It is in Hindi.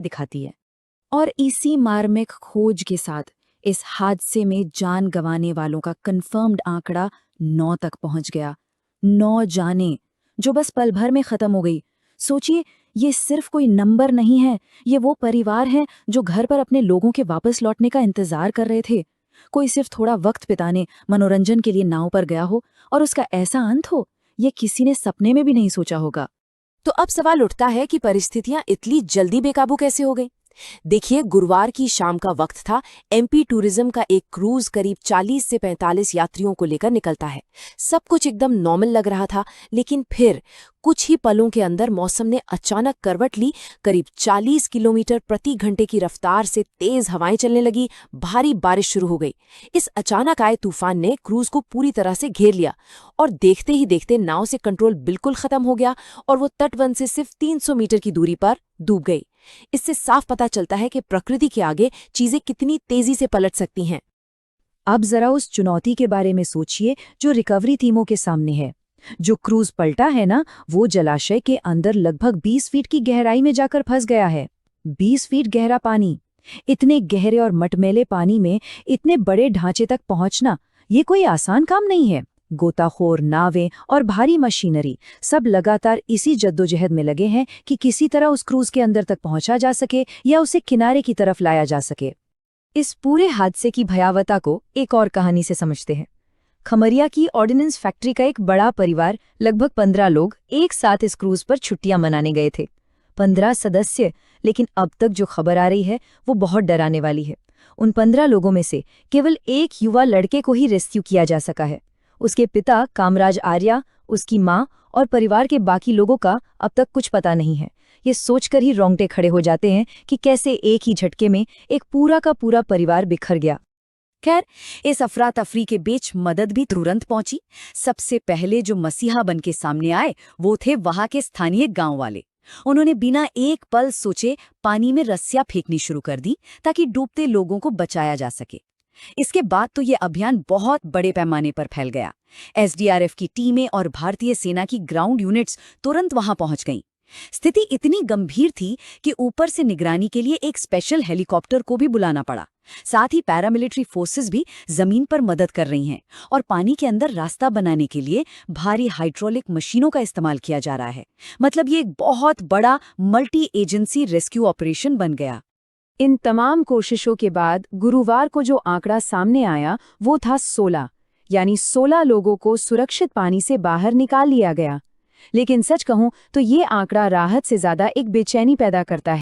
दिखाती है। और इसी मार्मिक खोज के साथ इस हादसे में जान गंवाने वालों का कंफर्म्ड आंकड़ा 9 तक पहुंच गया। 9 जानें जो बस पल भर में खत्म हो गई। सोचिए, ये सिर्फ कोई नंबर नहीं है, ये वो परिवार है जो घर पर अपने लोगों के वापस लौटने का इंतजार कर रहे थे। कोई सिर्फ थोड़ा वक्त बिताने, मनोरंजन के लिए नाव पर गया हो और उसका ऐसा अंत हो, ये किसी ने सपने में भी नहीं सोचा होगा। तो अब सवाल उठता है कि परिस्थितियां इतनी जल्दी बेकाबू कैसे हो गई। देखिए, गुरुवार की शाम का वक्त था। एमपी टूरिज्म का एक क्रूज करीब 40 से 45 यात्रियों को लेकर निकलता है। सब कुछ एकदम नॉर्मल लग रहा था, लेकिन फिर कुछ ही पलों के अंदर मौसम ने अचानक करवट ली। करीब 40 किलोमीटर प्रति घंटे की रफ्तार से तेज हवाएं चलने लगी, भारी बारिश शुरू हो गई। इस अचानक आए तूफान ने क्रूज को पूरी तरह से घेर लिया और देखते ही देखते नाव से कंट्रोल बिल्कुल खत्म हो गया और वो तटबंध से सिर्फ 300 मीटर की दूरी पर डूब गई। इससे साफ पता चलता है कि प्रकृति के आगे चीजें कितनी तेजी से पलट सकती हैं। अब जरा उस चुनौती के बारे में सोचिए जो रिकवरी टीमों के सामने है। जो क्रूज पलटा है ना, वो जलाशय के अंदर लगभग 20 फीट की गहराई में जाकर फंस गया है। 20 फीट गहरा पानी। इतने गहरे और मटमैले पानी में इतने बड़े ढांचे तक पहुंचना, ये कोई आसान काम नहीं है। गोताखोर, नावें और भारी मशीनरी सब लगातार इसी जद्दोजहद में लगे हैं कि किसी तरह उस क्रूज के अंदर तक पहुंचा जा सके या उसे किनारे की तरफ लाया जा सके। इस पूरे हादसे की भयावहता को एक और कहानी से समझते हैं। खमरिया की ऑर्डिनेंस फैक्ट्री का एक बड़ा परिवार, लगभग 15 लोग एक साथ इस क्रूज पर छुट्टियां मनाने गए थे। 15 सदस्य, लेकिन अब तक जो खबर आ रही है वो बहुत डराने वाली है। उन 15 लोगों में से केवल एक युवा लड़के को ही रेस्क्यू किया जा सका है। उसके पिता कामराज आर्या, उसकी माँ और परिवार के बाकी लोगों का अब तक कुछ पता नहीं है। ये सोचकर ही रोंगटे खड़े हो जाते हैं कि कैसे एक ही झटके में एक पूरा का पूरा परिवार बिखर गया। खैर, इस अफरा तफरी के बीच मदद भी तुरंत पहुंची। सबसे पहले जो मसीहा बन के सामने आए वो थे वहां के स्थानीय गांव वाले। उन्होंने बिना एक पल सोचे पानी में रस्सियां फेंकनी शुरू कर दी ताकि डूबते लोगों को बचाया जा सके। इसके बाद तो ये अभियान बहुत बड़े पैमाने पर फैल गया। एसडीआरएफ की टीमें और भारतीय सेना की ग्राउंड यूनिट्स तुरंत वहां पहुंच गईं। स्थिति इतनी गंभीर थी कि ऊपर से निगरानी के लिए एक स्पेशल हेलीकॉप्टर को भी बुलाना पड़ा। साथ ही पैरामिलिट्री फोर्सेस भी जमीन पर मदद कर रही हैं और पानी के अंदर रास्ता बनाने के लिए भारी हाइड्रोलिक मशीनों का इस्तेमाल किया जा रहा है। मतलब ये एक बहुत बड़ा मल्टी एजेंसी रेस्क्यू ऑपरेशन बन गया। इन तमाम कोशिशों के बाद गुरुवार को जो आंकड़ा सामने आया वो था 16, यानी 16 लोगों को सुरक्षित पानी से बाहर निकाल लिया गया। लेकिन सच कहूं तो ये आंकड़ा राहत से ज्यादा एक बेचैनी पैदा करता है।